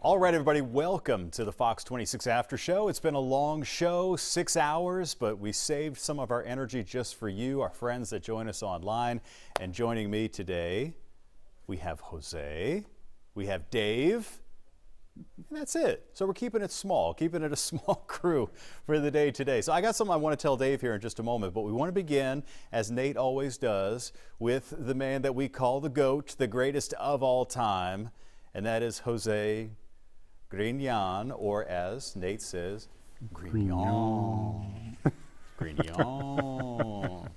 All right, everybody, welcome to the Fox 26 After Show. It's been a long show, 6 hours, but we saved some of our energy just for you, our friends that join us online. And joining me today, we have Jose, we have Dave, and that's it. So we're keeping it small, keeping it a small crew for the day today. So I got something I want to tell Dave here in just a moment, but we want to begin, as Nate always does, with the man that we call the GOAT, the greatest of all time, and that is Jose Grignon, or as Nate says, Grignon. Grignon.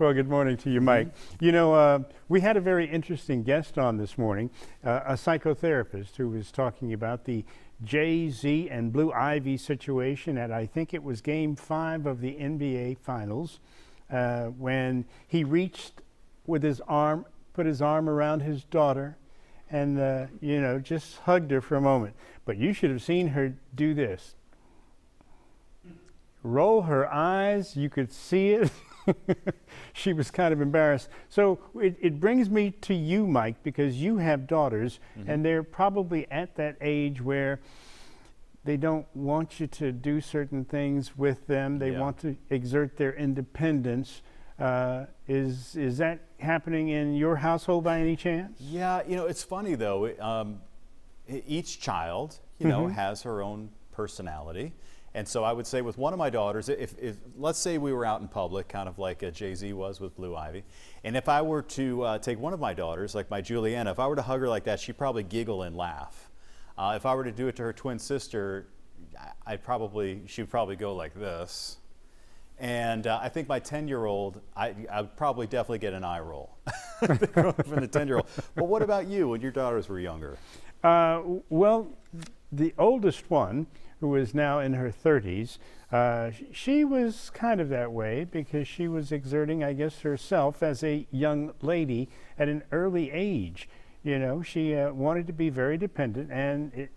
Well, good morning to you, Mike. You know, we had a very interesting guest on this morning, a psychotherapist who was talking about the Jay-Z and Blue Ivy situation at, I think it was Game 5 of the NBA Finals, when he reached with his arm, put his arm around his daughter, and, you know, just hugged her for a moment. But you should have seen her do this. Roll her eyes, you could see it. She was kind of embarrassed. So it brings me to you, Mike, because you have daughters, and they're probably at that age where they don't want you to do certain things with them. They want to exert their independence. Is that happening in your household by any chance? Yeah, you know, it's funny though. Each child, you know, has her own personality. And so I would say with one of my daughters, if let's say we were out in public, kind of like Jay-Z was with Blue Ivy, and if I were to take one of my daughters, like my Juliana, if I were to hug her like that, she'd probably giggle and laugh. If I were to do it to her twin sister, she'd probably go like this. And I think my 10-year-old, I would probably definitely get an eye roll from the 10-year-old. But what about you when your daughters were younger? Well, the oldest one, who is now in her 30s, she was kind of that way because she was exerting, I guess, herself as a young lady at an early age. You know, she wanted to be very dependent and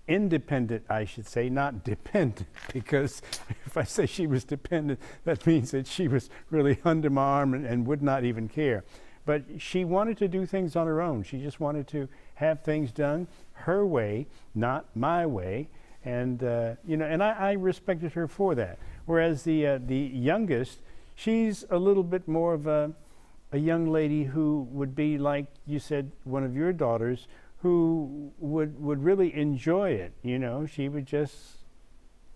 independent, I should say, not dependent, because if I say she was dependent, that means that she was really under my arm and would not even care. But she wanted to do things on her own. She just wanted to have things done her way, not my way. And, you know, and I respected her for that. Whereas the youngest, she's a little bit more of a young lady who would be, like you said, one of your daughters, who would really enjoy it. You know, she would just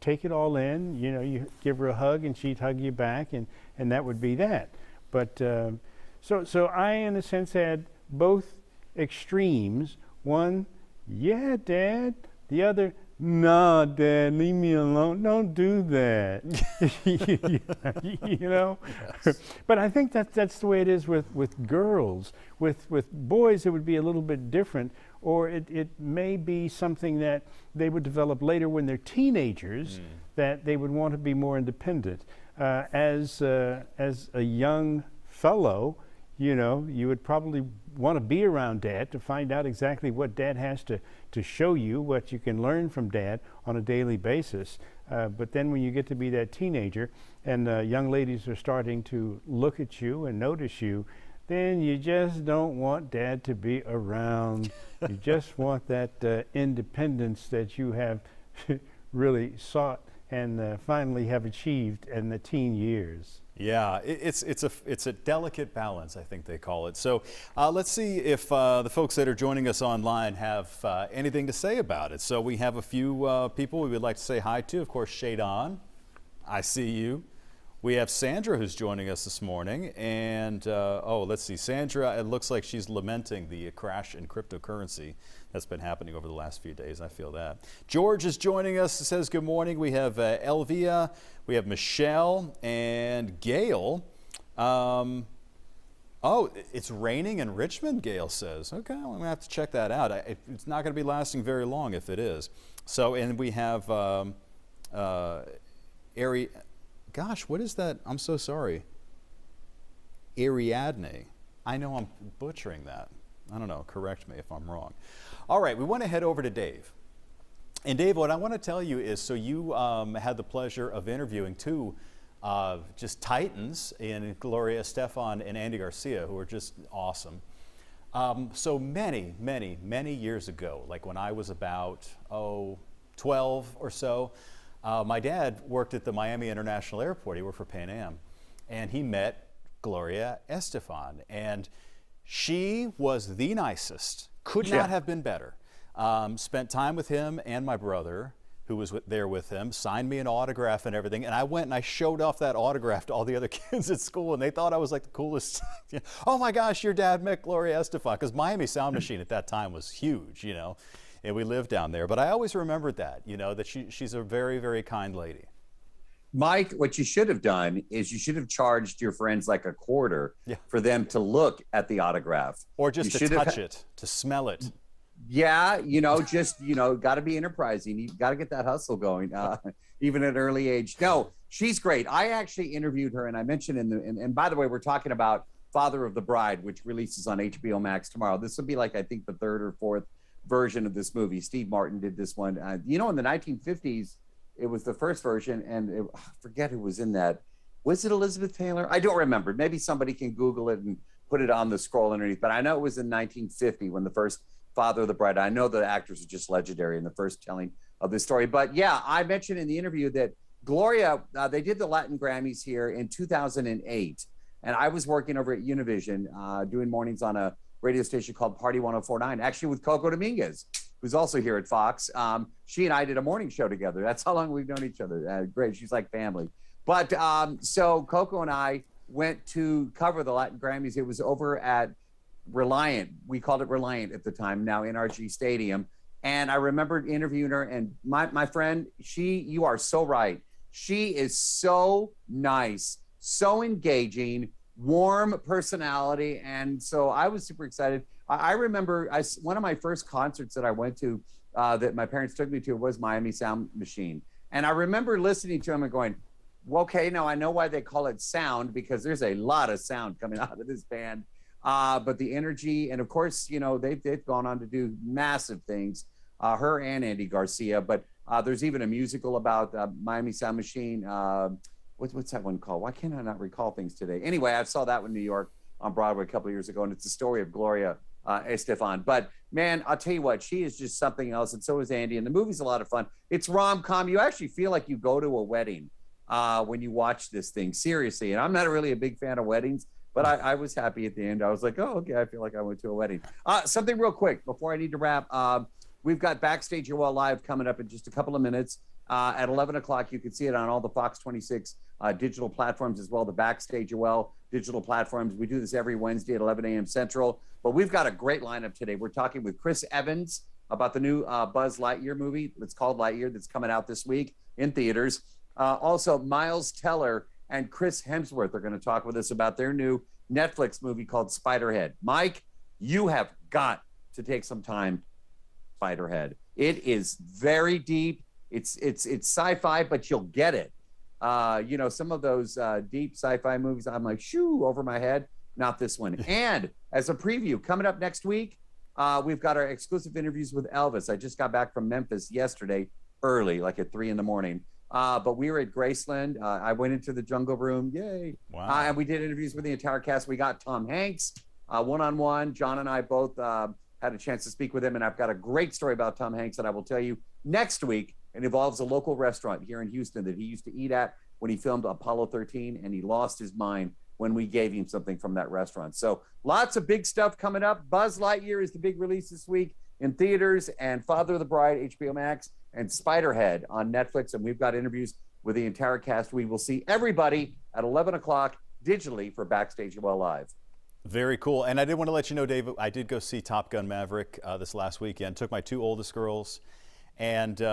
take it all in. You know, you give her a hug and she'd hug you back, and that would be that. But so I, in a sense, had both extremes. One, yeah, Dad. The other, no, Dad, leave me alone. Don't do that. You know? Yes. But I think that's the way it is with girls. With boys, it would be a little bit different, or it may be something that they would develop later when they're teenagers, that they would want to be more independent. As a young fellow, you know, you would probably want to be around Dad to find out exactly what Dad has to show you, what you can learn from Dad on a daily basis. But then when you get to be that teenager and young ladies are starting to look at you and notice you, then you just don't want Dad to be around. You just want that independence that you have really sought and finally have achieved in the teen years. Yeah, it's a delicate balance, I think they call it. So let's see if the folks that are joining us online have anything to say about it. So we have a few people we would like to say hi to. Of course, Shadon, I see you. We have Sandra who's joining us this morning. And, oh, let's see, Sandra, it looks like she's lamenting the crash in cryptocurrency that's been happening over the last few days. I feel that. George is joining us, says good morning. We have Elvia, we have Michelle, and Gail. Oh, it's raining in Richmond, Gail says. Okay, well, I'm going to have to check that out. It's not going to be lasting very long if it is. So, and we have gosh, what is that? I'm so sorry. Ariadne. I know I'm butchering that. I don't know. Correct me if I'm wrong. All right, we want to head over to Dave. And Dave, what I want to tell you is, so you had the pleasure of interviewing two just titans in Gloria Estefan and Andy Garcia, who are just awesome. So many years ago, like when I was about 12 or so, my dad worked at the Miami International Airport. He worked for Pan Am, and he met Gloria Estefan, and she was the nicest. Could not have been better. Spent time with him and my brother, who was there with him, signed me an autograph and everything. And I went and I showed off that autograph to all the other kids at school, and they thought I was like the coolest. Oh my gosh, your dad met Gloria Estefan, because Miami Sound Machine at that time was huge, you know, and we lived down there. But I always remembered that, you know, that she's a very, very kind lady. Mike, what you should have done is you should have charged your friends like a quarter for them to look at the autograph. Or just to touch it, to smell it. Yeah, you know, just, you know, got to be enterprising. You got to get that hustle going, even at an early age. No, she's great. I actually interviewed her, and I mentioned and by the way, we're talking about Father of the Bride, which releases on HBO Max tomorrow. This will be like, I think, the third or fourth version of this movie. Steve Martin did this one. You know, in the 1950s, it was the first version, and I forget who was in that. Was it Elizabeth Taylor? I don't remember. Maybe somebody can Google it and put it on the scroll underneath. But I know it was in 1950 when the first Father of the Bride. I know the actors are just legendary in the first telling of this story. But yeah, I mentioned in the interview that Gloria, they did the Latin Grammys here in 2008. And I was working over at Univision, doing mornings on a radio station called Party 1049, actually with Coco Dominguez, who's also here at Fox. She and I did a morning show together. That's how long we've known each other. Great. She's like family. But so Coco and I went to cover the Latin Grammys. It was over at Reliant. We called it Reliant at the time, now NRG Stadium. And I remembered interviewing her, and my friend, you are so right. She is so nice, so engaging, warm personality. And so I was super excited. I remember one of my first concerts that I went to that my parents took me to was Miami Sound Machine. And I remember listening to them and going, well, okay, now I know why they call it sound, because there's a lot of sound coming out of this band. But the energy, and of course, you know, they've gone on to do massive things, her and Andy Garcia. But there's even a musical about Miami Sound Machine. What's that one called? Why can't I not recall things today? Anyway, I saw that one in New York on Broadway a couple of years ago, and it's the story of Gloria Estefan. But man, I'll tell you what, she is just something else, and so is Andy. And the movie's a lot of fun. It's rom-com. You actually feel like you go to a wedding when you watch this thing, seriously. And I'm not really a big fan of weddings, but I was happy at the end. I was like, oh, okay, I feel like I went to a wedding. Something real quick before I need to wrap. We've got Backstage UL Live coming up in just a couple of minutes. At 11 o'clock, you can see it on all the Fox 26 digital platforms as well, the Backstage UL digital platforms. We do this every Wednesday at 11 a.m. Central. But we've got a great lineup today. We're talking with Chris Evans about the new Buzz Lightyear movie. It's called Lightyear, that's coming out this week in theaters. Also, Miles Teller and Chris Hemsworth are going to talk with us about their new Netflix movie called Spiderhead. Mike, you have got to take some time. Spiderhead. It is very deep. It's sci-fi, but you'll get it. You know, some of those deep sci-fi movies, I'm like, shoo, over my head. Not this one. And as a preview, coming up next week, we've got our exclusive interviews with Elvis. I just got back from Memphis yesterday, early, like at 3 a.m. But we were at Graceland. I went into the Jungle Room. Yay. Wow. And we did interviews with the entire cast. We got Tom Hanks one-on-one. John and I both had a chance to speak with him. And I've got a great story about Tom Hanks that I will tell you next week. It involves a local restaurant here in Houston that he used to eat at when he filmed Apollo 13. And he lost his mind when we gave him something from that restaurant. So lots of big stuff coming up. Buzz Lightyear is the big release this week in theaters, and Father of the Bride, HBO Max, and Spiderhead on Netflix. And we've got interviews with the entire cast. We will see everybody at 11 o'clock digitally for Backstage UL Live. Very cool. And I did want to let you know, Dave, I did go see Top Gun Maverick this last weekend. Took my 2 oldest girls, and it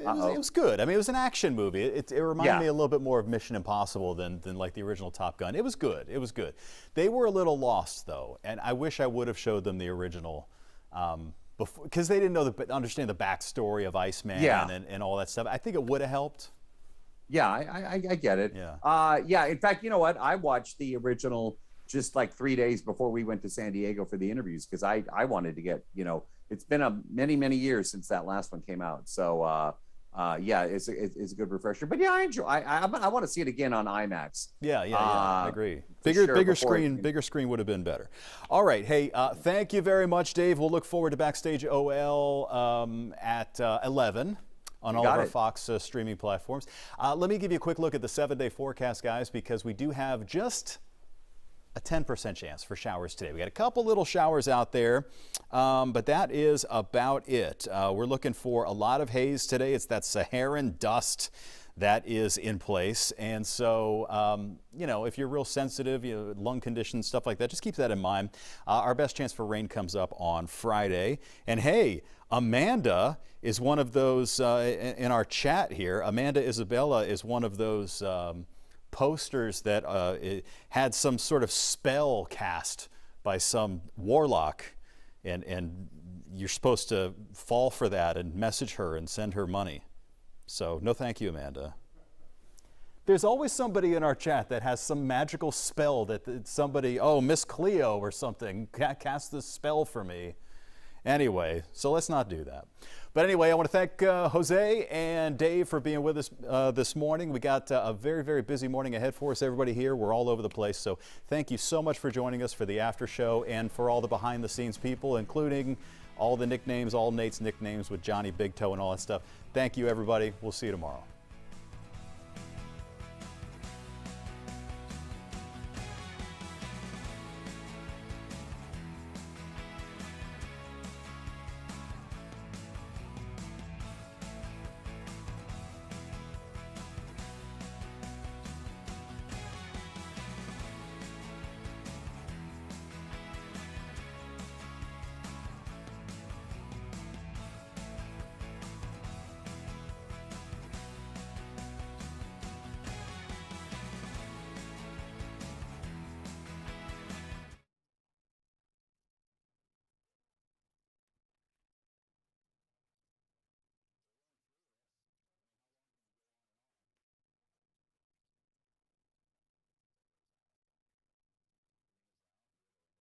was good. I mean, it was an action movie. It reminded me a little bit more of Mission Impossible than like the original Top Gun. It was good. It was good. They were a little lost, though, and I wish I would have showed them the original before, because they didn't know understand the backstory of Iceman and all that stuff. I think it would have helped. Yeah, I get it. Yeah. In fact, you know what? I watched the original just like 3 days before we went to San Diego for the interviews, because I wanted to get, you know, it's been many years since that last one came out. So yeah, it's a good refresher. But yeah, I enjoy. I want to see it again on IMAX. Yeah, I agree. Sure, Bigger screen would have been better. All right, hey, thank you very much, Dave. We'll look forward to Backstage OL at 11 on all of our Fox streaming platforms. Let me give you a quick look at the 7-day forecast, guys, because we do have just a 10% chance for showers today. We got a couple little showers out there, but that is about it. We're looking for a lot of haze today. It's that Saharan dust that is in place. And so, you know, if you're real sensitive, you know, lung conditions, stuff like that, just keep that in mind. Our best chance for rain comes up on Friday. And hey, Amanda is one of those in our chat here. Amanda Isabella is one of those posters that it had some sort of spell cast by some warlock, and you're supposed to fall for that and message her and send her money. So no thank you, Amanda. There's always somebody in our chat that has some magical spell that somebody, oh, Miss Cleo or something, cast this spell for me. Anyway, so let's not do that. But anyway, I want to thank Jose and Dave for being with us this morning. We got a very, very busy morning ahead for us. Everybody here, we're all over the place. So thank you so much for joining us for the after show and for all the behind the scenes people, including all the nicknames, all Nate's nicknames with Johnny Big Toe and all that stuff. Thank you, everybody. We'll see you tomorrow.